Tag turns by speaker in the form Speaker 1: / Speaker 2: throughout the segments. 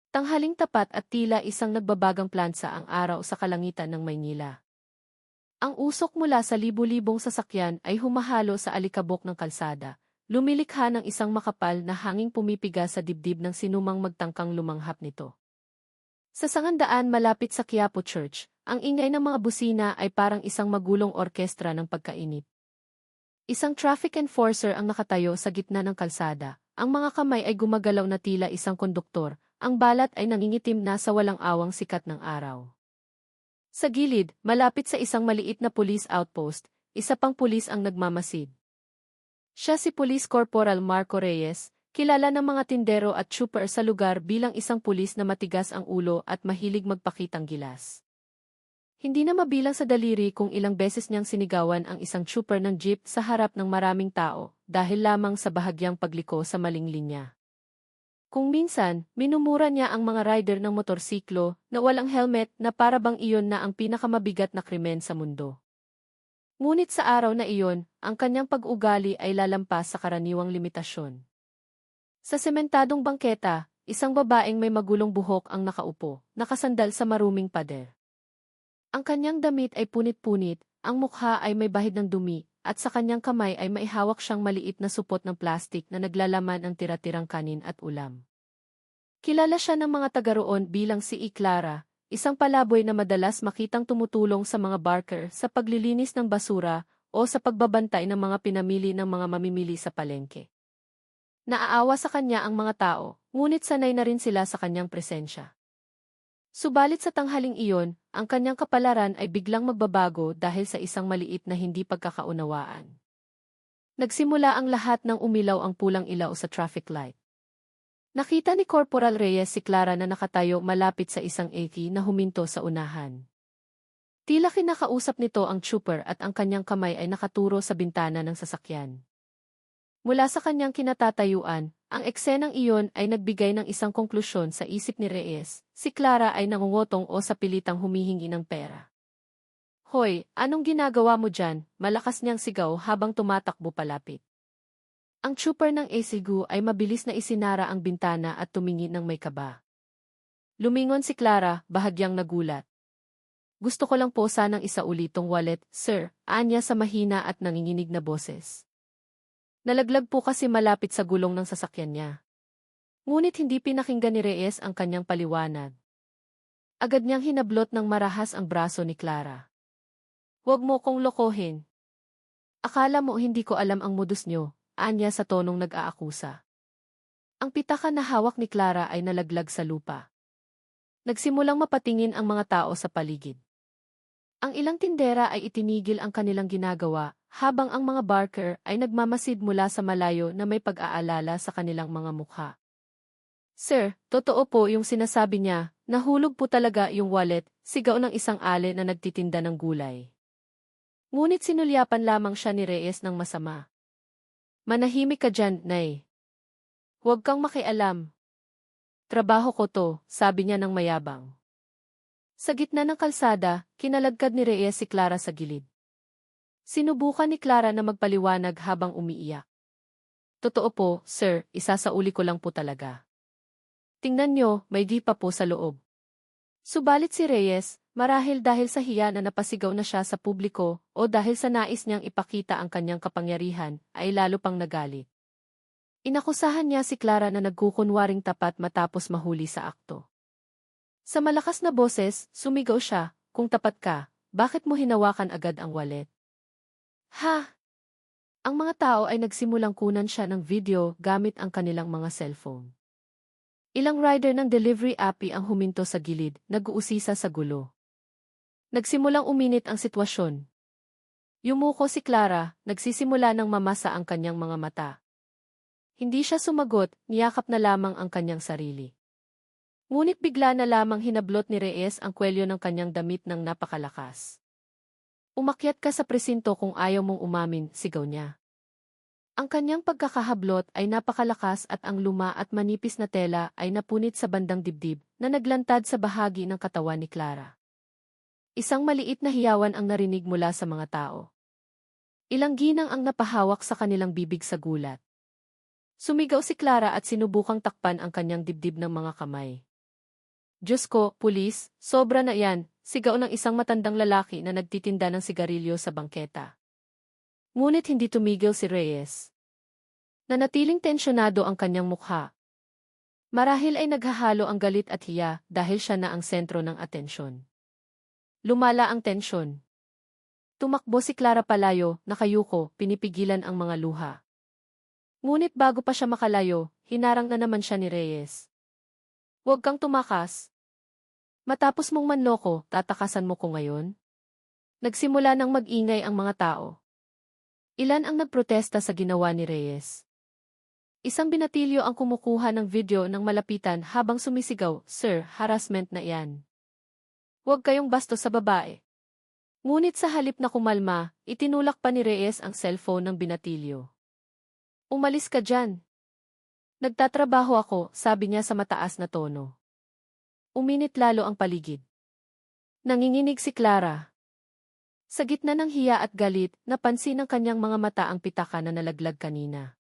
Speaker 1: Tanghaling tapat at tila isang nagbabagang plansa ang araw sa kalangitan ng Maynila. Ang usok mula sa libu-libong sasakyan ay humahalo sa alikabok ng kalsada, lumilikha ng isang makapal na hanging pumipiga sa dibdib ng sinumang magtangkang lumanghap nito. Sa sangandaan malapit sa Quiapo Church, ang ingay ng mga busina ay parang isang magulong orkestra ng pagkainip. Isang traffic enforcer ang nakatayo sa gitna ng kalsada, ang mga kamay ay gumagalaw na tila isang konduktor, ang balat ay nangingitim na sa walang awang sikat ng araw. Sa gilid, malapit sa isang maliit na police outpost, isa pang pulis ang nagmamasid. Siya si Police Corporal Marco Reyes, kilala ng mga tindero at trooper sa lugar bilang isang pulis na matigas ang ulo at mahilig magpakitang gilas. Hindi na mabilang sa daliri kung ilang beses niyang sinigawan ang isang trooper ng jeep sa harap ng maraming tao dahil lamang sa bahagyang pagliko sa maling linya. Kung minsan, minumura niya ang mga rider ng motorsiklo na walang helmet na para bang iyon na ang pinakamabigat na krimen sa mundo. Ngunit sa araw na iyon, ang kanyang pag-ugali ay lalampas sa karaniwang limitasyon. Sa sementadong bangketa, isang babaeng may magulong buhok ang nakaupo, nakasandal sa maruming pader. Ang kanyang damit ay punit-punit, ang mukha ay may bahid ng dumi, at sa kanyang kamay ay maihawak siyang maliit na supot ng plastik na naglalaman ng tira-tirang kanin at ulam. Kilala siya ng mga taga roon bilang si Clara, isang palaboy na madalas makitang tumutulong sa mga barker sa paglilinis ng basura o sa pagbabantay ng mga pinamili ng mga mamimili sa palengke. Naaawa sa kanya ang mga tao, ngunit sanay na rin sila sa kanyang presensya. Subalit sa tanghaling iyon, ang kanyang kapalaran ay biglang magbabago dahil sa isang maliit na hindi pagkakaunawaan. Nagsimula ang lahat nang umilaw ang pulang ilaw sa traffic light. Nakita ni Corporal Reyes si Clara na nakatayo malapit sa isang AV na huminto sa unahan. Tila kinakausap nito ang trooper at ang kanyang kamay ay nakaturo sa bintana ng sasakyan. Mula sa kanyang kinatatayuan, ang eksenang iyon ay nagbigay ng isang konklusyon sa isip ni Reyes, si Clara ay nangungutong o sa pilitang humihingi ng pera. "Hoy, anong ginagawa mo dyan?" Malakas niyang sigaw habang tumatakbo palapit. Ang trooper ng ACGU ay mabilis na isinara ang bintana at tumingin ng may kaba. Lumingon si Clara, bahagyang nagulat. "Gusto ko lang po sanang isaulitong wallet, sir," anya sa mahina at nanginginig na boses. Nalaglag po kasi malapit sa gulong ng sasakyan niya. Ngunit hindi pinakinggan ni Reyes ang kanyang paliwanag. Agad niyang hinablot ng marahas ang braso ni Clara. "Huwag mo kong lokohin. Akala mo hindi ko alam ang modus niyo," anya sa tonong nag-aakusa. Ang pitaka na hawak ni Clara ay nalaglag sa lupa. Nagsimulang mapatingin ang mga tao sa paligid. Ang ilang tindera ay itinigil ang kanilang ginagawa, habang ang mga barker ay nagmamasid mula sa malayo na may pag-aalala sa kanilang mga mukha. "Sir, totoo po yung sinasabi niya, nahulog po talaga yung wallet," sigaw ng isang ale na nagtitinda ng gulay. Ngunit sinulyapan lamang siya ni Reyes ng masama. "Manahimik ka dyan, Nay. Huwag kang makialam. Trabaho ko to," sabi niya ng mayabang. Sa gitna ng kalsada, kinalagkad ni Reyes si Clara sa gilid. Sinubukan ni Clara na magpaliwanag habang umiiyak. "Totoo po, sir, isasauli ko lang po talaga. Tingnan nyo, may di pa po sa loob." Subalit si Reyes, marahil dahil sa hiya na napasigaw na siya sa publiko o dahil sa nais niyang ipakita ang kanyang kapangyarihan, ay lalo pang nagalit. Inakusahan niya si Clara na nagkukunwaring tapat matapos mahuli sa akto. Sa malakas na boses, sumigaw siya, "Kung tapat ka, bakit mo hinawakan agad ang wallet?" "Ha?" Ang mga tao ay nagsimulang kunan siya ng video gamit ang kanilang mga cellphone. Ilang rider ng delivery appy ang huminto sa gilid, nag-uusisa sa gulo. Nagsimulang uminit ang sitwasyon. Yumuko si Clara, nagsisimula ng mamasa ang kanyang mga mata. Hindi siya sumagot, niyakap na lamang ang kanyang sarili. Ngunit bigla na lamang hinablot ni Reyes ang kwelyo ng kanyang damit ng napakalakas. "Umakyat ka sa presinto kung ayaw mong umamin," sigaw niya. Ang kanyang pagkakahablot ay napakalakas at ang luma at manipis na tela ay napunit sa bandang dibdib na naglantad sa bahagi ng katawan ni Clara. Isang maliit na hiyawan ang narinig mula sa mga tao. Ilang ginang ang napahawak sa kanilang bibig sa gulat. Sumigaw si Clara at sinubukang takpan ang kanyang dibdib ng mga kamay. Diyos ko, pulis, sobra na yan, sigaw ng isang matandang lalaki na nagtitinda ng sigarilyo sa bangketa. Ngunit hindi tumigil si Reyes. Nanatiling tensyonado ang kanyang mukha. Marahil ay naghahalo ang galit at hiya dahil siya na ang sentro ng atensyon. Lumala ang tensyon. Tumakbo si Clara palayo, nakayuko, pinipigilan ang mga luha. Ngunit bago pa siya makalayo, hinarang na naman siya ni Reyes. Huwag kang tumakas. Matapos mong manloko, tatakasan mo ko ngayon? Nagsimula ng mag-ingay ang mga tao. Ilan ang nagprotesta sa ginawa ni Reyes? Isang binatilyo ang kumukuha ng video ng malapitan habang sumisigaw, "Sir, harassment na yan. Huwag kayong bastos sa babae." Ngunit sa halip na kumalma, itinulak pa ni Reyes ang cellphone ng binatilyo. "Umalis ka dyan. Nagtatrabaho ako," sabi niya sa mataas na tono. Uminit lalo ang paligid. Nanginginig si Clara. Sa gitna ng hiya at galit, napansin ng kanyang mga mata ang pitaka na nalaglag kanina.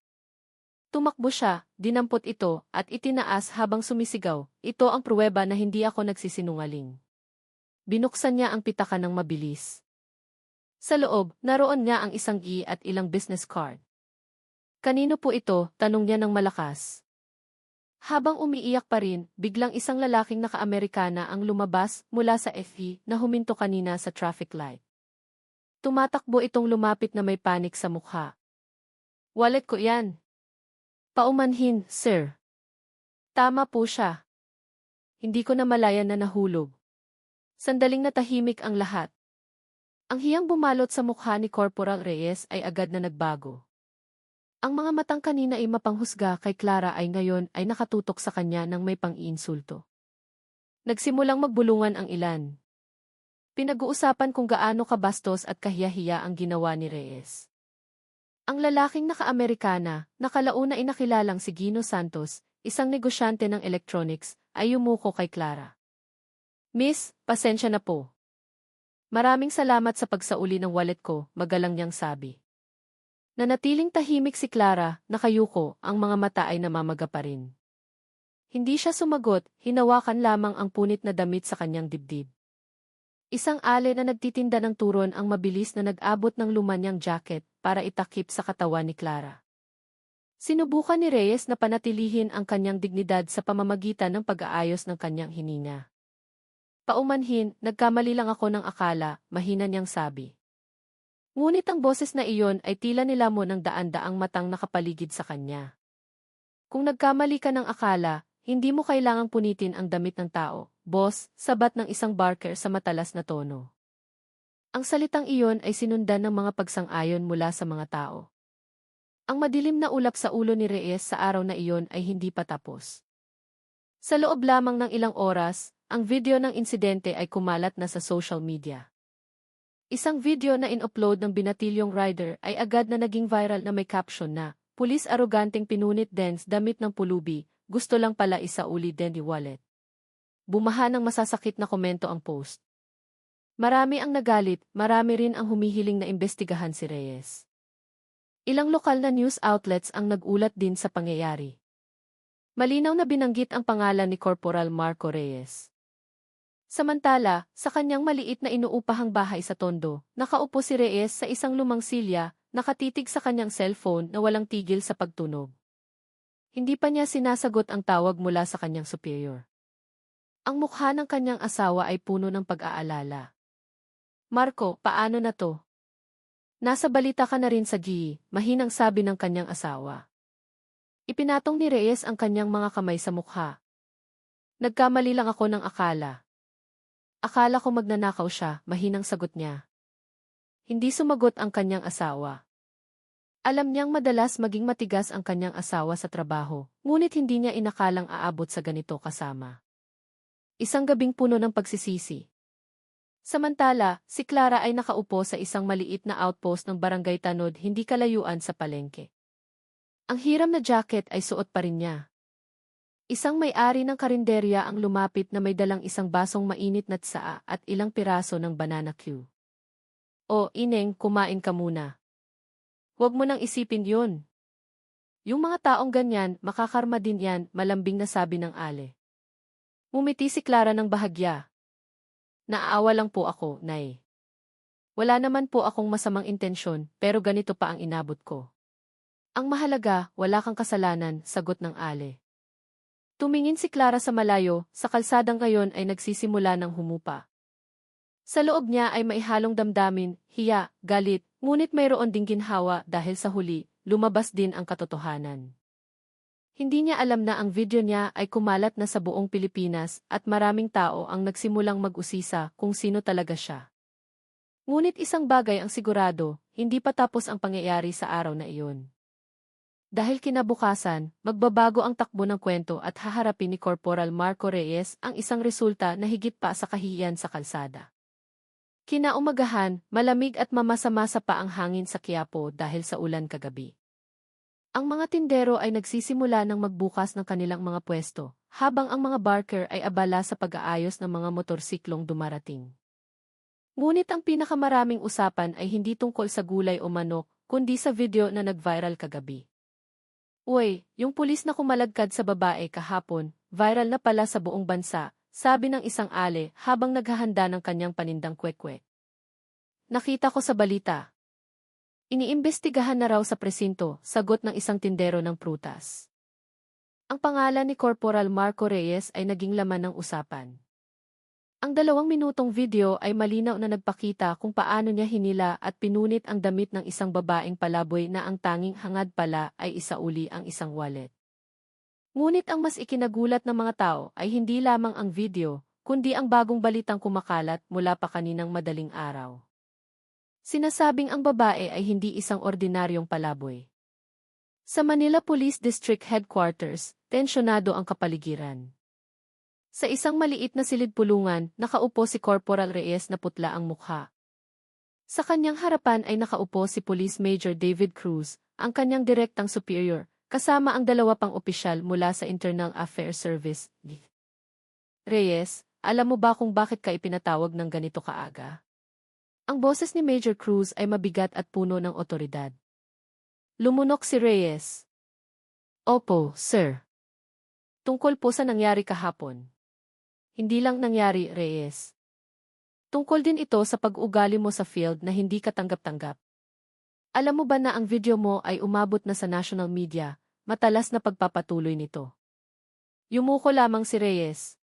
Speaker 1: Tumakbo siya, dinampot ito, at itinaas habang sumisigaw, "Ito ang pruweba na hindi ako nagsisinungaling." Binuksan niya ang pitaka ng mabilis. Sa loob, naroon nga ang isang at ilang business card. "Kanino po ito?" tanong niya ng malakas. Habang umiiyak pa rin, biglang isang lalaking naka-Amerikana ang lumabas mula sa FE na huminto kanina sa traffic light. Tumatakbo itong lumapit na may panik sa mukha. "Wallet ko yan." "Paumanhin, sir." Tama po siya. Hindi ko namalayan na nahulog. Sandaling natahimik ang lahat. Ang hiyang bumalot sa mukha ni Corporal Reyes ay agad na nagbago. Ang mga matang kanina ay mapanghusga kay Clara ay ngayon ay nakatutok sa kanya ng may pang-iinsulto. Nagsimulang magbulungan ang ilan. Pinag-uusapan kung gaano kabastos at kahiyahiya ang ginawa ni Reyes. Ang lalaking naka-Amerikana, nakalauna ay nakilalang si Gino Santos, isang negosyante ng electronics, ay yumuko kay Clara. "Miss, pasensya na po. Maraming salamat sa pagsauli ng wallet ko," magalang niyang sabi. Nanatiling tahimik si Clara, nakayuko, ang mga mata ay namamaga pa rin. Hindi siya sumagot, hinawakan lamang ang punit na damit sa kanyang dibdib. Isang ale na nagtitinda ng turon ang mabilis na nag-abot ng lumanyang jacket para itakip sa katawan ni Clara. Sinubukan ni Reyes na panatilihin ang kanyang dignidad sa pamamagitan ng pag-aayos ng kanyang hininga. "Paumanhin, nagkamali lang ako ng akala," mahina niyang sabi. Ngunit ang boses na iyon ay tila nilamon ng daan-daang matang nakapaligid sa kanya. "Kung nagkamali ka ng akala, hindi mo kailangang punitin ang damit ng tao, boss," sabat ng isang barker sa matalas na tono. Ang salitang iyon ay sinundan ng mga pagsang-ayon mula sa mga tao. Ang madilim na ulap sa ulo ni Reyes sa araw na iyon ay hindi pa tapos. Sa loob lamang ng ilang oras, ang video ng insidente ay kumalat na sa social media. Isang video na in-upload ng binatilyong rider ay agad na naging viral na may caption na, "Pulis aroganteng pinunit dens damit ng pulubi, gusto lang pala isauli din di wallet." Bumaha ng masasakit na komento ang post. Marami ang nagalit, marami rin ang humihiling na imbestigahan si Reyes. Ilang lokal na news outlets ang nag-ulat din sa pangyayari. Malinaw na binanggit ang pangalan ni Corporal Marco Reyes. Samantala, sa kanyang maliit na inuupahang bahay sa Tondo, nakaupo si Reyes sa isang lumang silya, nakatitig sa kanyang cellphone na walang tigil sa pagtunog. Hindi pa niya sinasagot ang tawag mula sa kanyang superior. Ang mukha ng kanyang asawa ay puno ng pag-aalala. "Marco, paano na to? Nasa balita ka na rin sa GE," mahinang sabi ng kanyang asawa. Ipinatong ni Reyes ang kanyang mga kamay sa mukha. "Nagkamali lang ako ng akala. Akala ko magnanakaw siya," mahinang sagot niya. Hindi sumagot ang kanyang asawa. Alam niyang madalas maging matigas ang kanyang asawa sa trabaho, ngunit hindi niya inakalang aabot sa ganito kasama. Isang gabing puno ng pagsisisi. Samantala, si Clara ay nakaupo sa isang maliit na outpost ng Barangay Tanod hindi kalayuan sa palengke. Ang hiram na jacket ay suot pa rin niya. Isang may-ari ng karinderya ang lumapit na may dalang isang basong mainit na tsaa at ilang piraso ng banana Q. "O, ineng, kumain ka muna. Huwag mo nang isipin yun. Yung mga taong ganyan, makakarma din yan," malambing na sabi ng ale. Ngumiti si Clara ng bahagya. Naaawa lang po ako, Nay. Wala naman po akong masamang intensyon, pero ganito pa ang inabot ko. Ang mahalaga, wala kang kasalanan, sagot ng Ale. Tumingin si Clara sa malayo, sa kalsadang ngayon ay nagsisimula ng humupa. Sa loob niya ay maihalong damdamin, hiya, galit, ngunit mayroon ding ginhawa dahil sa huli, lumabas din ang katotohanan. Hindi niya alam na ang video niya ay kumalat na sa buong Pilipinas at maraming tao ang nagsimulang mag-usisa kung sino talaga siya. Ngunit isang bagay ang sigurado, hindi pa tapos ang pangyayari sa araw na iyon. Dahil kinabukasan, magbabago ang takbo ng kwento at haharapin ni Corporal Marco Reyes ang isang resulta na higit pa sa kahihiyan sa kalsada. Kinaumagahan, malamig at mamasa-masa pa ang hangin sa Quiapo dahil sa ulan kagabi. Ang mga tindero ay nagsisimula ng magbukas ng kanilang mga pwesto, habang ang mga barker ay abala sa pag-aayos ng mga motorsiklong dumarating. Ngunit ang pinakamaraming usapan ay hindi tungkol sa gulay o manok, kundi sa video na nag-viral kagabi. Uy, yung pulis na kumalagkad sa babae kahapon, viral na pala sa buong bansa, sabi ng isang Ale habang naghahanda ng kanyang panindang kwek-kwek. Nakita ko sa balita. Iniimbestigahan na raw sa presinto, sagot ng isang tindero ng prutas. Ang pangalan ni Corporal Marco Reyes ay naging laman ng usapan. Ang 2 minutong video ay malinaw na nagpakita kung paano niya hinila at pinunit ang damit ng isang babaeng palaboy na ang tanging hangad pala ay isauli ang isang wallet. Ngunit ang mas ikinagulat ng mga tao ay hindi lamang ang video, kundi ang bagong balitang kumakalat mula pa kaninang madaling araw. Sinasabing ang babae ay hindi isang ordinaryong palaboy. Sa Manila Police District Headquarters, tensyonado ang kapaligiran. Sa isang maliit na silid-pulungan, nakaupo si Corporal Reyes na putla ang mukha. Sa kanyang harapan ay nakaupo si Police Major David Cruz, ang kanyang direktang superior, kasama ang 2 pang opisyal mula sa Internal Affairs Service. Reyes, alam mo ba kung bakit ka ipinatawag ng ganito kaaga? Ang boses ni Major Cruz ay mabigat at puno ng otoridad. Lumunok si Reyes. Opo, sir. Tungkol po sa nangyari kahapon. Hindi lang nangyari, Reyes. Tungkol din ito sa pag-ugali mo sa field na hindi ka tanggap-tanggap. Alam mo ba na ang video mo ay umabot na sa national media, matalas na pagpapatuloy nito. Yumuko lamang si Reyes.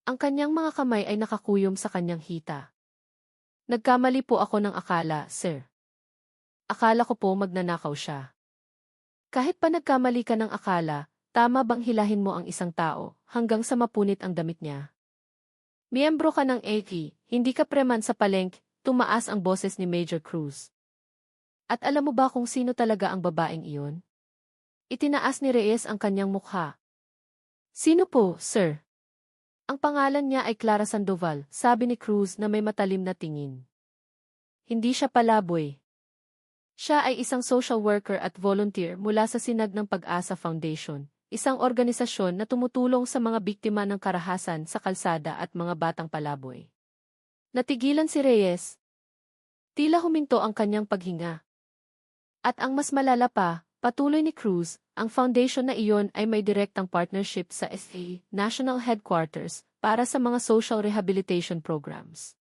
Speaker 1: Ang kanyang mga kamay ay nakakuyom sa kanyang hita. Nagkamali po ako ng akala, sir. Akala ko po magnanakaw siya. Kahit pa nagkamali ka ng akala, tama bang hilahin mo ang isang tao hanggang sa mapunit ang damit niya? Miyembro ka ng AK, hindi ka preman sa palengke, tumaas ang boses ni Major Cruz. At alam mo ba kung sino talaga ang babaeng iyon? Itinaas ni Reyes ang kanyang mukha. Sino po, sir? Ang pangalan niya ay Clara Sandoval, sabi ni Cruz na may matalim na tingin. Hindi siya palaboy. Siya ay isang social worker at volunteer mula sa Sinag ng Pag-asa Foundation, isang organisasyon na tumutulong sa mga biktima ng karahasan sa kalsada at mga batang palaboy. Natigilan si Reyes. Tila huminto ang kanyang paghinga. At ang mas malala pa, patuloy ni Cruz, ang foundation na iyon ay may direktang partnership sa SA, National Headquarters, para sa mga social rehabilitation programs.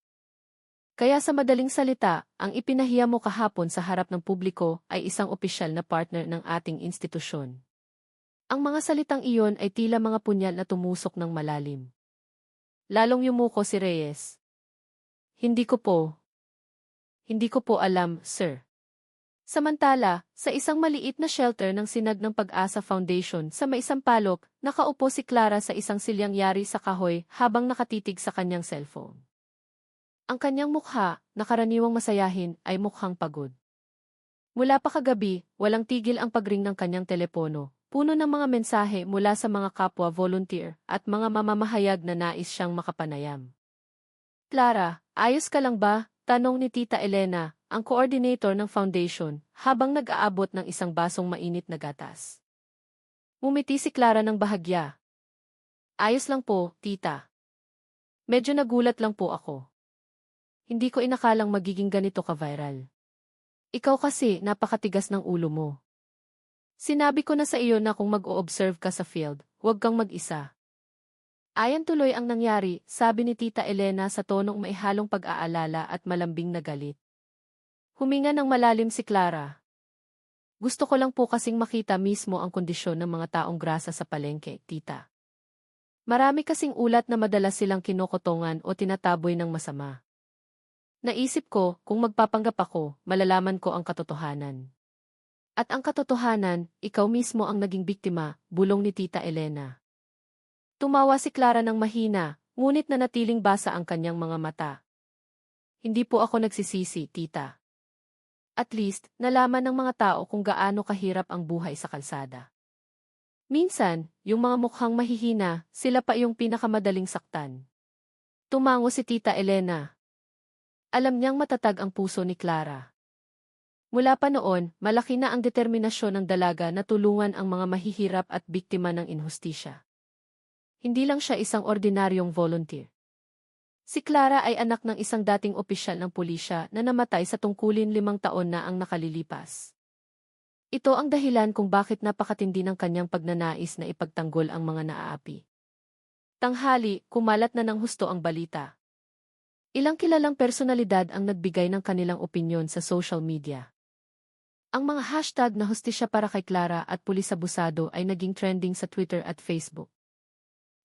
Speaker 1: Kaya sa madaling salita, ang ipinahiya mo kahapon sa harap ng publiko ay isang opisyal na partner ng ating institusyon. Ang mga salitang iyon ay tila mga punyal na tumusok ng malalim. Lalong yumuko si Reyes. Hindi ko po alam, sir. Samantala, sa isang maliit na shelter ng Sinag ng Pag-asa Foundation sa may Sampaloc, nakaupo si Clara sa isang silyang yari sa kahoy habang nakatitig sa kanyang cellphone. Ang kanyang mukha, na karaniwang masayahin, ay mukhang pagod. Mula pa kagabi, walang tigil ang pagring ng kanyang telepono, puno ng mga mensahe mula sa mga kapwa volunteer at mga mamamahayag na nais siyang makapanayam. Clara, ayos ka lang ba? Tanong ni Tita Elena, ang coordinator ng foundation, habang nag-aabot ng isang basong mainit na gatas. Ngumiti si Clara ng bahagya. Ayos lang po, tita. Medyo nagulat lang po ako. Hindi ko inakalang magiging ganito ka-viral. Ikaw kasi napakatigas ng ulo mo. Sinabi ko na sa iyo na kung mag-o-observe ka sa field, huwag kang mag-isa. Ayan tuloy ang nangyari, sabi ni Tita Elena sa tonong may halong pag-aalala at malambing na galit. Huminga ng malalim si Clara. Gusto ko lang po kasing makita mismo ang kondisyon ng mga taong grasa sa palengke, tita. Marami kasing ulat na madalas silang kinokotongan o tinataboy ng masama. Naisip ko, kung magpapanggap ako, malalaman ko ang katotohanan. At ang katotohanan, ikaw mismo ang naging biktima, bulong ni Tita Elena. Tumawa si Clara ng mahina, ngunit nanatiling basa ang kanyang mga mata. Hindi po ako nagsisisi, tita. At least, nalaman ng mga tao kung gaano kahirap ang buhay sa kalsada. Minsan, yung mga mukhang mahihina, sila pa yung pinakamadaling saktan. Tumango si Tita Elena. Alam niyang matatag ang puso ni Clara. Mula pa noon, malaki na ang determinasyon ng dalaga na tulungan ang mga mahihirap at biktima ng inhustisya. Hindi lang siya isang ordinaryong volunteer. Si Clara ay anak ng isang dating opisyal ng pulisya na namatay sa tungkulin 5 taon na ang nakalilipas. Ito ang dahilan kung bakit napakatindi ng kanyang pagnanais na ipagtanggol ang mga naaapi. Tanghali, kumalat na ng husto ang balita. Ilang kilalang personalidad ang nagbigay ng kanilang opinyon sa social media. Ang mga hashtag na hustisya para kay Clara at pulis abusado ay naging trending sa Twitter at Facebook.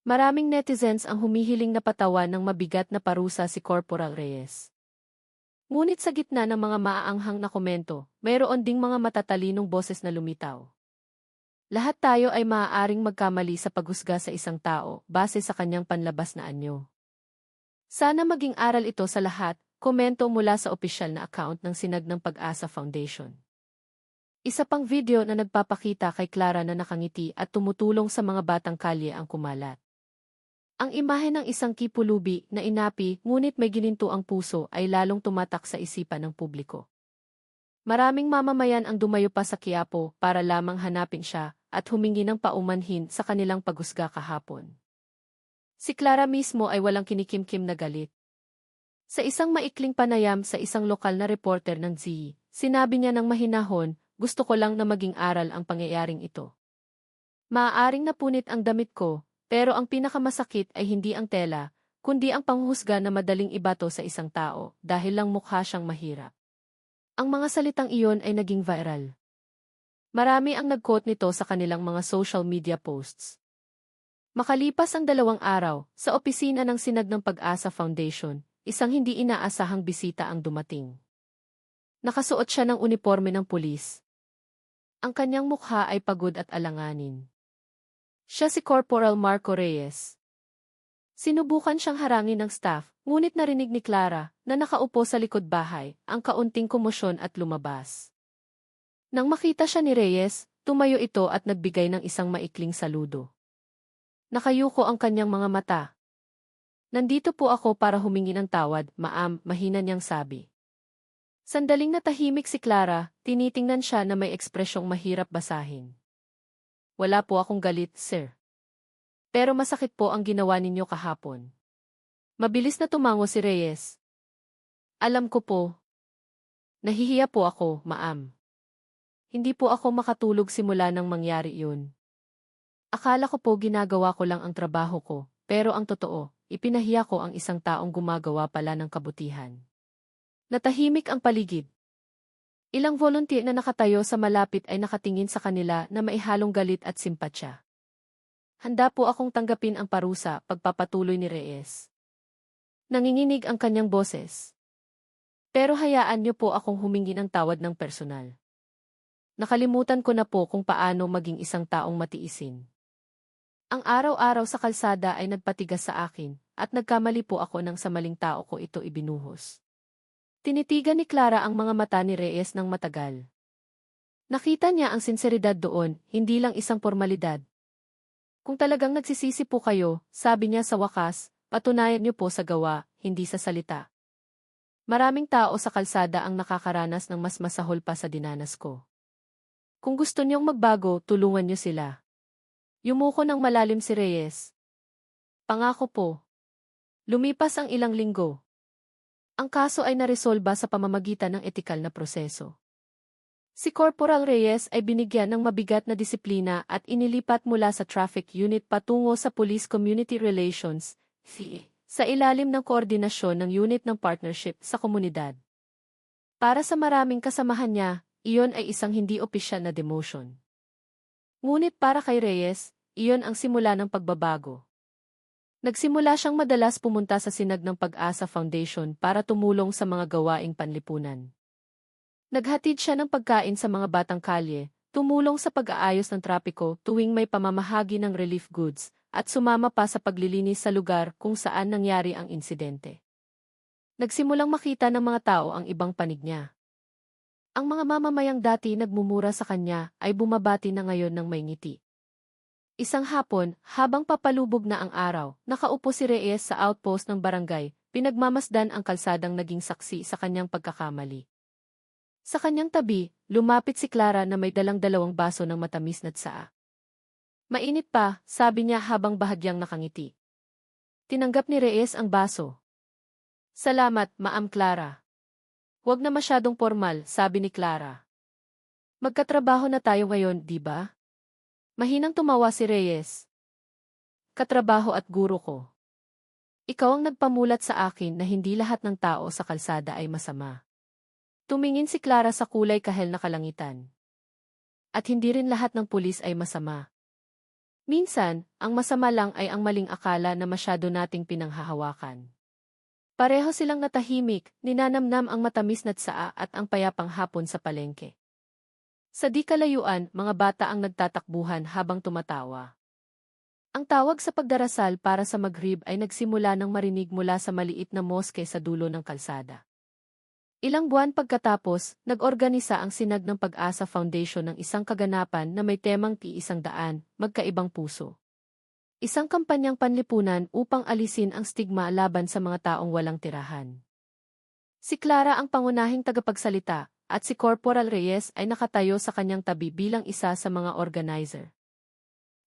Speaker 1: Maraming netizens ang humihiling na patawan ng mabigat na parusa si Corporal Reyes. Ngunit sa gitna ng mga maaanghang na komento, mayroon ding mga matatalinong boses na lumitaw. Lahat tayo ay maaaring magkamali sa paghusga sa isang tao base sa kanyang panlabas na anyo. Sana maging aral ito sa lahat, komento mula sa opisyal na account ng Sinag ng Pag-asa Foundation. Isa pang video na nagpapakita kay Clara na nakangiti at tumutulong sa mga batang kalye ang kumalat. Ang imahe ng isang kipulubi na inapi ngunit may gininto ang puso ay lalong tumatak sa isipan ng publiko. Maraming mamamayan ang dumayo pa sa Quiapo para lamang hanapin siya at humingi ng paumanhin sa kanilang paghusga kahapon. Si Clara mismo ay walang kinikimkim na galit. Sa isang maikling panayam sa isang lokal na reporter ng ZEE, sinabi niya ng mahinahon, gusto ko lang na maging aral ang pangyayaring ito. Maaaring napunit ang damit ko, pero ang pinakamasakit ay hindi ang tela, kundi ang panghuhusga na madaling ibato sa isang tao dahil lang mukha siyang mahirap. Ang mga salitang iyon ay naging viral. Marami ang nag-quote nito sa kanilang mga social media posts. Makalipas ang 2 araw, sa opisina ng Sinag ng Pag-asa Foundation, isang hindi inaasahang bisita ang dumating. Nakasuot siya ng uniporme ng pulis. Ang kanyang mukha ay pagod at alanganin. Siya si Corporal Marco Reyes. Sinubukan siyang harangin ng staff, ngunit narinig ni Clara, na nakaupo sa likod bahay, ang kaunting komosyon at lumabas. Nang makita siya ni Reyes, tumayo ito at nagbigay ng isang maikling saludo. Nakayuko ang kanyang mga mata. Nandito po ako para humingi ng tawad, ma'am, mahina niyang sabi. Sandaling natahimik si Clara, tinitingnan siya na may ekspresyong mahirap basahin. Wala po akong galit, sir. Pero masakit po ang ginawa ninyo kahapon. Mabilis na tumango si Reyes. Alam ko po. Nahihiya po ako, ma'am. Hindi po ako makatulog simula nang mangyari yun. Akala ko po ginagawa ko lang ang trabaho ko, pero ang totoo, ipinahiya ko ang isang taong gumagawa pala ng kabutihan. Natahimik ang paligid. Ilang volunteer na nakatayo sa malapit ay nakatingin sa kanila na maihalong galit at simpatya. Handa po akong tanggapin ang parusa, pagpapatuloy ni Reyes. Nanginginig ang kanyang boses. Pero hayaan niyo po akong humingi ng tawad ng personal. Nakalimutan ko na po kung paano maging isang taong matiisin. Ang araw-araw sa kalsada ay nagpatigas sa akin, at nagkamali po ako nang sa maling tao ko ito ibinuhos. Tinitigan ni Clara ang mga mata ni Reyes ng matagal. Nakita niya ang sinseridad doon, hindi lang isang formalidad. Kung talagang nagsisisi po kayo, sabi niya sa wakas, patunayan niyo po sa gawa, hindi sa salita. Maraming tao sa kalsada ang nakakaranas ng mas masahol pa sa dinanas ko. Kung gusto niyong magbago, tulungan niyo sila. Yumuko ng malalim si Reyes. Pangako po. Lumipas ang ilang linggo. Ang kaso ay naresolba sa pamamagitan ng etikal na proseso. Si Corporal Reyes ay binigyan ng mabigat na disiplina at inilipat mula sa traffic unit patungo sa Police Community Relations, sa ilalim ng koordinasyon ng unit ng partnership sa komunidad. Para sa maraming kasamahan niya, iyon ay isang hindi opisyal na demotion. Ngunit para kay Reyes, iyon ang simula ng pagbabago. Nagsimula siyang madalas pumunta sa sinag ng Pag-asa Foundation para tumulong sa mga gawaing panlipunan. Naghatid siya ng pagkain sa mga batang kalye, tumulong sa pag-aayos ng trapiko tuwing may pamamahagi ng relief goods, at sumama pa sa paglilinis sa lugar kung saan nangyari ang insidente. Nagsimulang makita ng mga tao ang ibang panig niya. Ang mga mamamayang dati nagmumura sa kanya ay bumabati na ngayon ng may ngiti. Isang hapon, habang papalubog na ang araw, nakaupo si Reyes sa outpost ng barangay, pinagmamasdan ang kalsadang naging saksi sa kanyang pagkakamali. Sa kanyang tabi, lumapit si Clara na may dalang 2 baso ng matamis na tsaa. Mainit pa, sabi niya habang bahagyang nakangiti. Tinanggap ni Reyes ang baso. Salamat, Ma'am Clara. Huwag na masyadong formal, sabi ni Clara. Magkatrabaho na tayo ngayon, di ba? Mahinang tumawa si Reyes. Katrabaho at guro ko. Ikaw ang nagpamulat sa akin na hindi lahat ng tao sa kalsada ay masama. Tumingin si Clara sa kulay kahel na kalangitan. At hindi rin lahat ng pulis ay masama. Minsan, ang masama lang ay ang maling akala na masyado nating pinanghahawakan. Pareho silang natahimik, ninanamnam ang matamis na tsaa at ang payapang hapon sa palengke. Sa di kalayuan, mga bata ang nagtatakbuhan habang tumatawa. Ang tawag sa pagdarasal para sa Maghrib ay nagsimula nang marinig mula sa maliit na moske sa dulo ng kalsada. Ilang buwan pagkatapos, nag-organisa ang Sinag ng Pag-asa Foundation ng isang kaganapan na may temang T100, Magkaibang Puso. Isang kampanyang panlipunan upang alisin ang stigma laban sa mga taong walang tirahan. Si Clara ang pangunahing tagapagsalita, at si Corporal Reyes ay nakatayo sa kanyang tabi bilang isa sa mga organizer.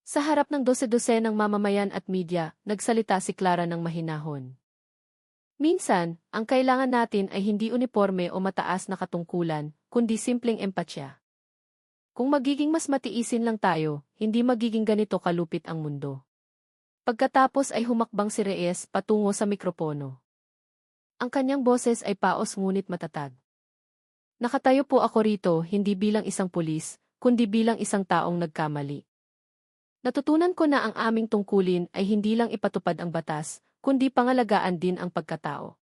Speaker 1: Sa harap ng 12 ng mamamayan at media, nagsalita si Clara ng mahinahon. Minsan, ang kailangan natin ay hindi uniforme o mataas na katungkulan, kundi simpleng empatya. Kung magiging mas matiisin lang tayo, hindi magiging ganito kalupit ang mundo. Pagkatapos ay humakbang si Reyes patungo sa mikropono. Ang kanyang boses ay paos ngunit matatag. Nakatayo po ako rito hindi bilang isang pulis, kundi bilang isang taong nagkamali. Natutunan ko na ang aming tungkulin ay hindi lang ipatupad ang batas, kundi pangalagaan din ang pagkatao.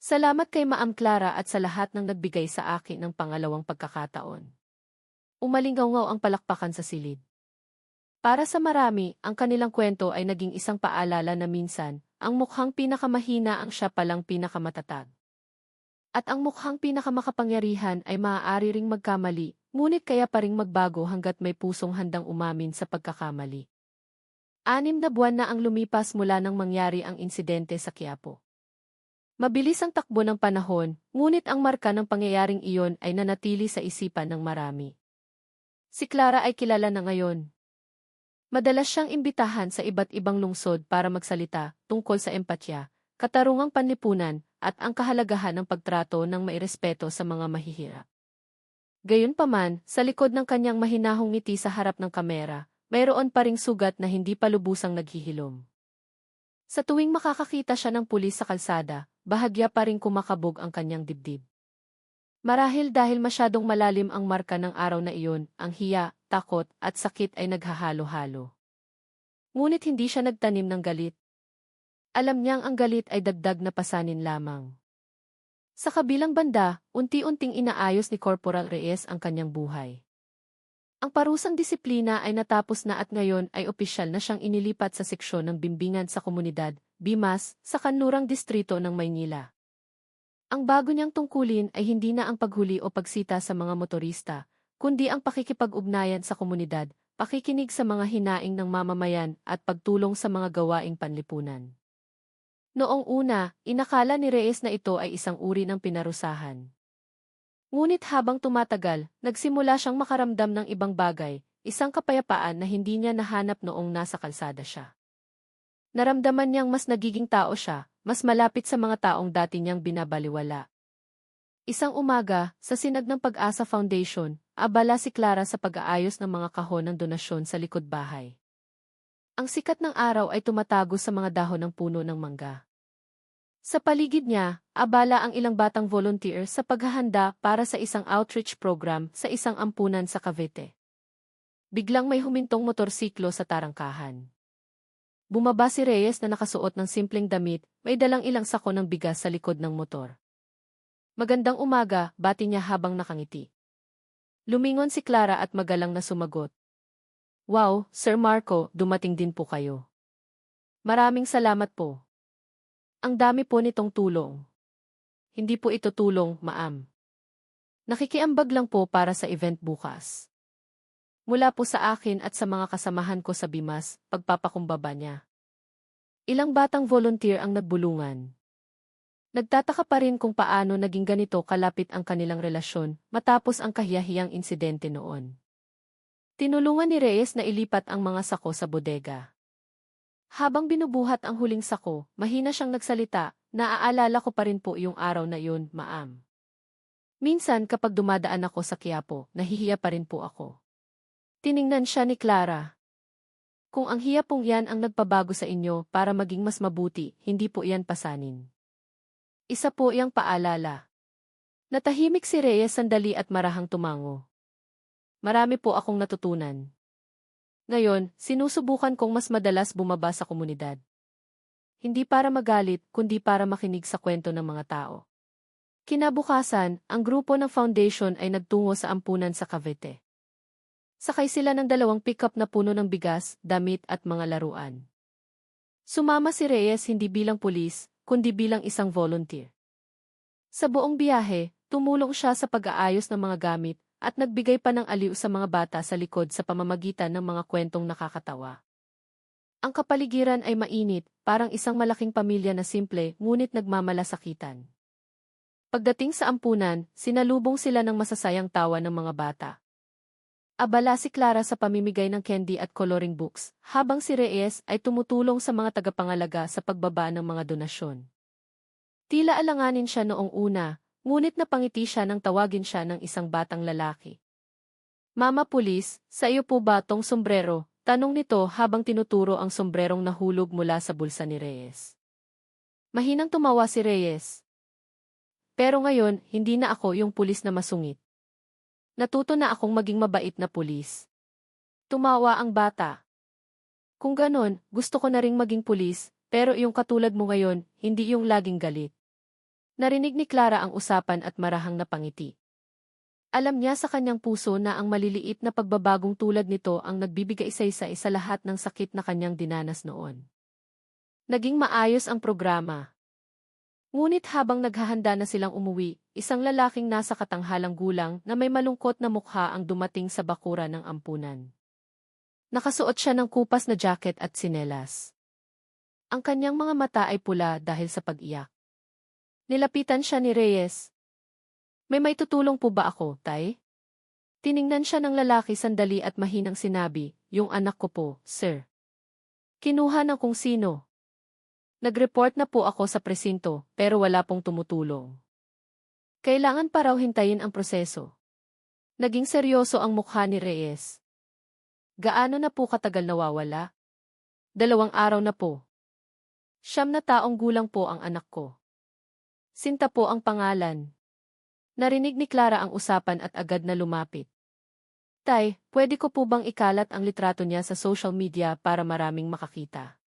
Speaker 1: Salamat kay Ma'am Clara at sa lahat ng nagbigay sa akin ng pangalawang pagkakataon. Umalingaw-ngaw ang palakpakan sa silid. Para sa marami, ang kanilang kwento ay naging isang paalala na minsan, ang mukhang pinakamahina ang siya palang pinakamatatag. At ang mukhang pinakamakapangyarihan ay maaari ring magkamali, ngunit kaya pa ring magbago hanggat may pusong handang umamin sa pagkakamali. 6 na buwan na ang lumipas mula nang mangyari ang insidente sa Quiapo. Mabilis ang takbo ng panahon, ngunit ang marka ng pangyayaring iyon ay nanatili sa isipan ng marami. Si Clara ay kilala na ngayon. Madalas siyang imbitahan sa iba't ibang lungsod para magsalita tungkol sa empatya, katarungang panlipunan, at ang kahalagahan ng pagtrato ng mairespeto sa mga mahihirap. Gayunpaman, sa likod ng kanyang mahinahong ngiti sa harap ng kamera, mayroon pa ring sugat na hindi pa lubusang naghihilom. Sa tuwing makakakita siya ng pulis sa kalsada, bahagya pa ring kumakabog ang kanyang dibdib. Marahil dahil masyadong malalim ang marka ng araw na iyon, ang hiya, takot, at sakit ay naghahalo-halo. Ngunit hindi siya nagtanim ng galit. Alam niyang ang galit ay dagdag na pasanin lamang. Sa kabilang banda, unti-unting inaayos ni Corporal Reyes ang kanyang buhay. Ang parusang disiplina ay natapos na at ngayon ay opisyal na siyang inilipat sa seksyon ng bimbingan sa komunidad, BIMAS, sa kanlurang distrito ng Maynila. Ang bago niyang tungkulin ay hindi na ang paghuli o pagsita sa mga motorista, kundi ang pakikipag-ugnayan sa komunidad, pakikinig sa mga hinaing ng mamamayan at pagtulong sa mga gawaing panlipunan. Noong una, inakala ni Reyes na ito ay isang uri ng pinarusahan. Ngunit habang tumatagal, nagsimula siyang makaramdam ng ibang bagay, isang kapayapaan na hindi niya nahanap noong nasa kalsada siya. Naramdaman niyang mas nagiging tao siya, mas malapit sa mga taong dati niyang binabaliwala. Isang umaga, sa sinag ng Pag-asa Foundation, abala si Clara sa pag-aayos ng mga kahon ng donasyon sa likod bahay. Ang sikat ng araw ay tumatago sa mga dahon ng puno ng mangga. Sa paligid niya, abala ang ilang batang volunteer sa paghahanda para sa isang outreach program sa isang ampunan sa Cavite. Biglang may humintong motorsiklo sa tarangkahan. Bumaba si Reyes na nakasuot ng simpleng damit, may dalang ilang sako ng bigas sa likod ng motor. Magandang umaga, bati niya habang nakangiti. Lumingon si Clara at magalang na sumagot. Wow, Sir Marco, dumating din po kayo. Maraming salamat po. Ang dami po nitong tulong. Hindi po ito tulong, ma'am. Nakikiambag lang po para sa event bukas. Mula po sa akin at sa mga kasamahan ko sa Bimas, pagpapakumbaba niya. Ilang batang volunteer ang nagbulungan. Nagtataka pa rin kung paano naging ganito kalapit ang kanilang relasyon matapos ang kahiyahiyang insidente noon. Tinulungan ni Reyes na ilipat ang mga sako sa bodega. Habang binubuhat ang huling sako, mahina siyang nagsalita, naaalala ko pa rin po yung araw na yun, ma'am. Minsan kapag dumadaan ako sa Quiapo, nahihiya pa rin po ako. Tiningnan siya ni Clara. Kung ang hiya pong yan ang nagpabago sa inyo para maging mas mabuti, hindi po yan pasanin. Isa po iyang paalala. Natahimik si Reyes sandali at marahang tumango. Marami po akong natutunan. Ngayon, sinusubukan kong mas madalas bumaba sa komunidad. Hindi para magalit, kundi para makinig sa kwento ng mga tao. Kinabukasan, ang grupo ng foundation ay nagtungo sa ampunan sa Cavite. Sakay sila ng 2 pickup na puno ng bigas, damit at mga laruan. Sumama si Reyes hindi bilang pulis, kundi bilang isang volunteer. Sa buong biyahe, tumulong siya sa pag-aayos ng mga gamit, at nagbigay pa ng aliw sa mga bata sa likod sa pamamagitan ng mga kwentong nakakatawa. Ang kapaligiran ay mainit, parang isang malaking pamilya na simple ngunit nagmamalasakitan. Pagdating sa ampunan, sinalubong sila ng masasayang tawa ng mga bata. Abala si Clara sa pamimigay ng candy at coloring books, habang si Reyes ay tumutulong sa mga tagapangalaga sa pagbaba ng mga donasyon. Tila alanganin siya noong una, ngunit napangiti siya nang tawagin siya ng isang batang lalaki. Mama Pulis, sa iyo po ba tong sombrero? Tanong nito habang tinuturo ang sombrerong nahulog mula sa bulsa ni Reyes. Mahinang tumawa si Reyes. Pero ngayon, hindi na ako yung pulis na masungit. Natuto na akong maging mabait na pulis. Tumawa ang bata. Kung ganon, gusto ko na ring maging pulis, pero yung katulad mo ngayon, hindi yung laging galit. Narinig ni Clara ang usapan at marahang napangiti. Alam niya sa kanyang puso na ang maliliit na pagbabagong tulad nito ang nagbibigay isa-isa sa lahat ng sakit na kanyang dinanas noon. Naging maayos ang programa. Ngunit habang naghahanda na silang umuwi, isang lalaking nasa katanghalang gulang na may malungkot na mukha ang dumating sa bakura ng ampunan. Nakasuot siya ng kupas na jacket at tsinelas. Ang kanyang mga mata ay pula dahil sa pag-iyak. Nilapitan siya ni Reyes. May maitutulong po ba ako, tay? Tiningnan siya ng lalaki sandali at mahinang sinabi, yung anak ko po, sir. Kinuha ng kung sino. Nag-report na po ako sa presinto, pero wala pong tumutulong. Kailangan pa raw hintayin ang proseso. Naging seryoso ang mukha ni Reyes. Gaano na po katagal nawawala? 2 araw na po. 9 na taong gulang po ang anak ko. Sinta po ang pangalan. Narinig ni Clara ang usapan at agad na lumapit. Tay, pwede ko po bang ikalat ang litrato niya sa social media para maraming makakita?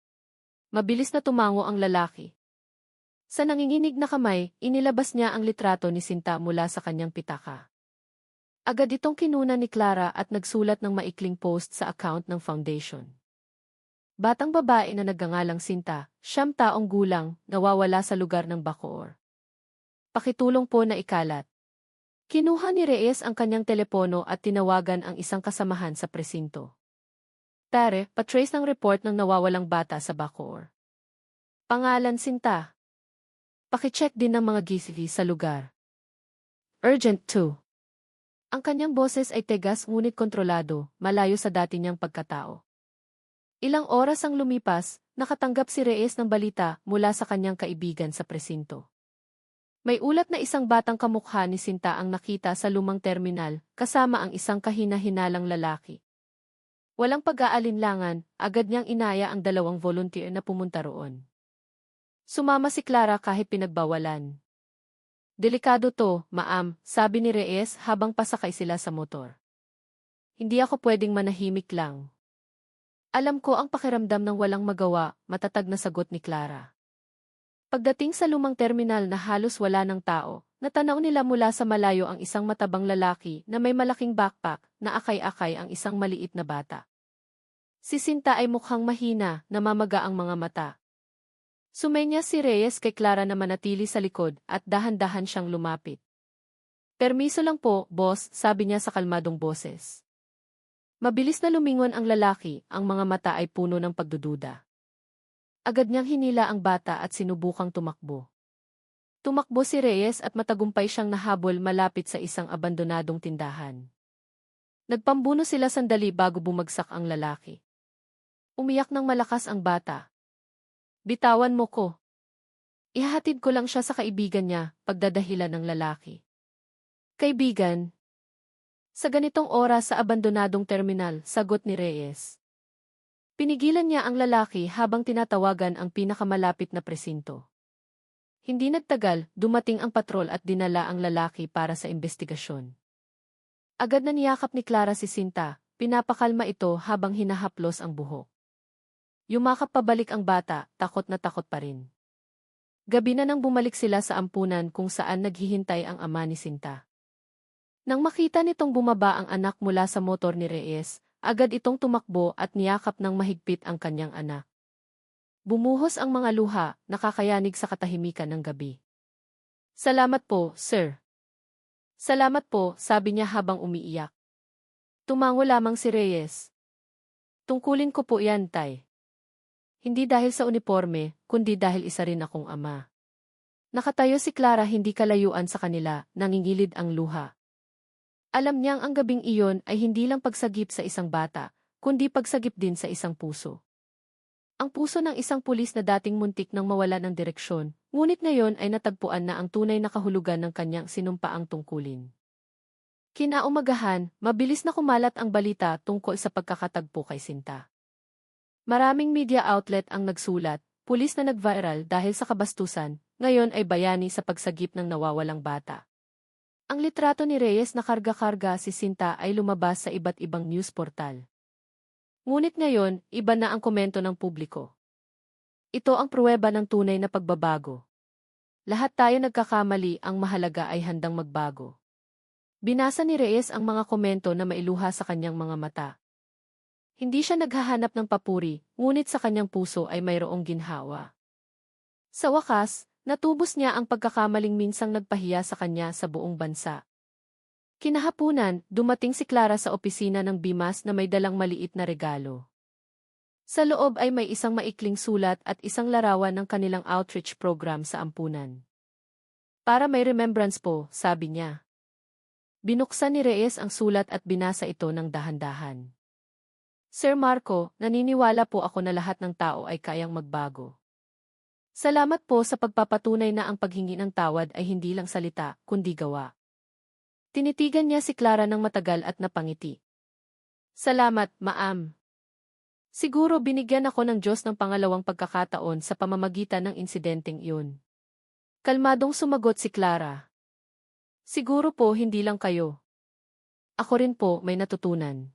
Speaker 1: Mabilis na tumango ang lalaki. Sa nanginginig na kamay, inilabas niya ang litrato ni Sinta mula sa kanyang pitaka. Agad itong kinuna ni Clara at nagsulat ng maikling post sa account ng foundation. Batang babae na nagngangalang Sinta, 9 taong gulang, nawawala sa lugar ng Bacoor. Pakitulong po na ikalat. Kinuha ni Reyes ang kanyang telepono at tinawagan ang isang kasamahan sa presinto. Tare, patrace ng report ng nawawalang bata sa Bacoor. Pangalan Sinta. Pakicheck din ng mga GCV sa lugar. Urgent 2. Ang kanyang boses ay tegas ngunit kontrolado, malayo sa dati niyang pagkatao. Ilang oras ang lumipas, nakatanggap si Reyes ng balita mula sa kanyang kaibigan sa presinto. May ulat na isang batang kamukha ni Sinta ang nakita sa lumang terminal, kasama ang isang kahina-hinalang lalaki. Walang pag-aalinlangan, agad niyang inaya ang 2 volunteer na pumunta roon. Sumama si Clara kahit pinagbawalan. Delikado to, ma'am, sabi ni Reyes habang pasakay sila sa motor. Hindi ako pwedeng manahimik lang. Alam ko ang pakiramdam ng walang magawa, matatag na sagot ni Clara. Pagdating sa lumang terminal na halos wala ng tao, natanaw nila mula sa malayo ang isang matabang lalaki na may malaking backpack na akay-akay ang isang maliit na bata. Si Sinta ay mukhang mahina, namamaga ang mga mata. Sumenya si Reyes kay Clara na manatili sa likod at dahan-dahan siyang lumapit. Permiso lang po, boss, sabi niya sa kalmadong boses. Mabilis na lumingon ang lalaki, ang mga mata ay puno ng pagdududa. Agad niyang hinila ang bata at sinubukang tumakbo. Tumakbo si Reyes at matagumpay siyang nahabol malapit sa isang abandonadong tindahan. Nagpambuno sila sandali bago bumagsak ang lalaki. Umiyak ng malakas ang bata. Bitawan mo ko. Ihahatid ko lang siya sa kaibigan niya, pagdadahilan ng lalaki. Kaibigan? Sa ganitong oras sa abandonadong terminal, sagot ni Reyes. Pinigilan niya ang lalaki habang tinatawagan ang pinakamalapit na presinto. Hindi nagtagal, dumating ang patrol at dinala ang lalaki para sa investigasyon. Agad na niyakap ni Clara si Sinta, pinapakalma ito habang hinahaplos ang buhok. Yumakap pabalik ang bata, takot na takot pa rin. Gabi na nang bumalik sila sa ampunan kung saan naghihintay ang ama ni Sinta. Nang makita nitong bumaba ang anak mula sa motor ni Reyes, agad itong tumakbo at niyakap ng mahigpit ang kanyang anak. Bumuhos ang mga luha, nakakayanig sa katahimikan ng gabi. Salamat po, sir. Salamat po, sabi niya habang umiiyak. Tumango lamang si Reyes. Tungkulin ko po yan, tay. Hindi dahil sa uniforme, kundi dahil isa rin akong ama. Nakatayo si Clara hindi kalayuan sa kanila, nangingilid ang luha. Alam niyang ang gabing iyon ay hindi lang pagsagip sa isang bata, kundi pagsagip din sa isang puso. Ang puso ng isang pulis na dating muntik nang mawala ng direksyon, ngunit ngayon ay natagpuan na ang tunay na kahulugan ng kanyang sinumpaang tungkulin. Kinaumagahan, mabilis na kumalat ang balita tungkol sa pagkakatagpo kay Sinta. Maraming media outlet ang nagsulat, pulis na nag-viral dahil sa kabastusan, ngayon ay bayani sa pagsagip ng nawawalang bata. Ang litrato ni Reyes na karga-karga si Sinta ay lumabas sa iba't ibang news portal. Ngunit ngayon, iba na ang komento ng publiko. Ito ang pruweba ng tunay na pagbabago. Lahat tayo nagkakamali, ang mahalaga ay handang magbago. Binasa ni Reyes ang mga komento na mailuha sa kanyang mga mata. Hindi siya naghahanap ng papuri, ngunit sa kanyang puso ay mayroong ginhawa. Sa wakas, natubos niya ang pagkakamaling minsang nagpahiya sa kanya sa buong bansa. Kinahapunan, dumating si Clara sa opisina ng BIMAS na may dalang maliit na regalo. Sa loob ay may isang maikling sulat at isang larawan ng kanilang outreach program sa ampunan. Para may remembrance po, sabi niya. Binuksan ni Reyes ang sulat at binasa ito ng dahan-dahan. Sir Marco, naniniwala po ako na lahat ng tao ay kayang magbago. Salamat po sa pagpapatunay na ang paghingi ng tawad ay hindi lang salita, kundi gawa. Tinitigan niya si Clara ng matagal at napangiti. Salamat, ma'am. Siguro binigyan ako ng Diyos ng pangalawang pagkakataon sa pamamagitan ng insidenteng iyon. Kalmadong sumagot si Clara. Siguro po hindi lang kayo. Ako rin po may natutunan.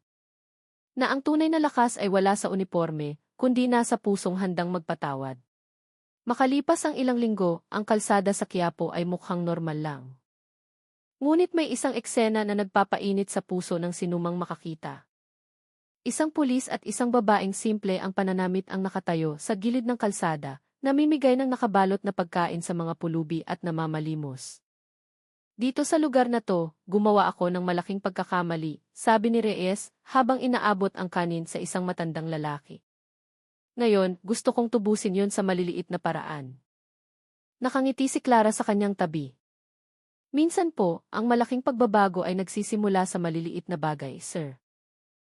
Speaker 1: Na ang tunay na lakas ay wala sa uniforme, kundi nasa pusong handang magpatawad. Makalipas ang ilang linggo, ang kalsada sa Quiapo ay mukhang normal lang. Ngunit may isang eksena na nagpapainit sa puso ng sinumang makakita. Isang pulis at isang babaeng simple ang pananamit ang nakatayo sa gilid ng kalsada, namimigay ng nakabalot na pagkain sa mga pulubi at namamalimos. Dito sa lugar na to, gumawa ako ng malaking pagkakamali, sabi ni Reyes habang inaabot ang kanin sa isang matandang lalaki. Ngayon, gusto kong tubusin yon sa maliliit na paraan. Nakangiti si Clara sa kanyang tabi. Minsan po, ang malaking pagbabago ay nagsisimula sa maliliit na bagay, sir.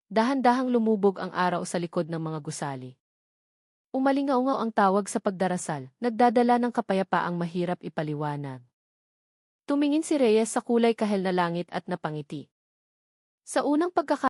Speaker 1: Dahan-dahang lumubog ang araw sa likod ng mga gusali. Umalingaungaw ang tawag sa pagdarasal, nagdadala ng kapayapaang mahirap ipaliwanag. Tumingin si Reyes sa kulay kahel na langit at napangiti. Sa unang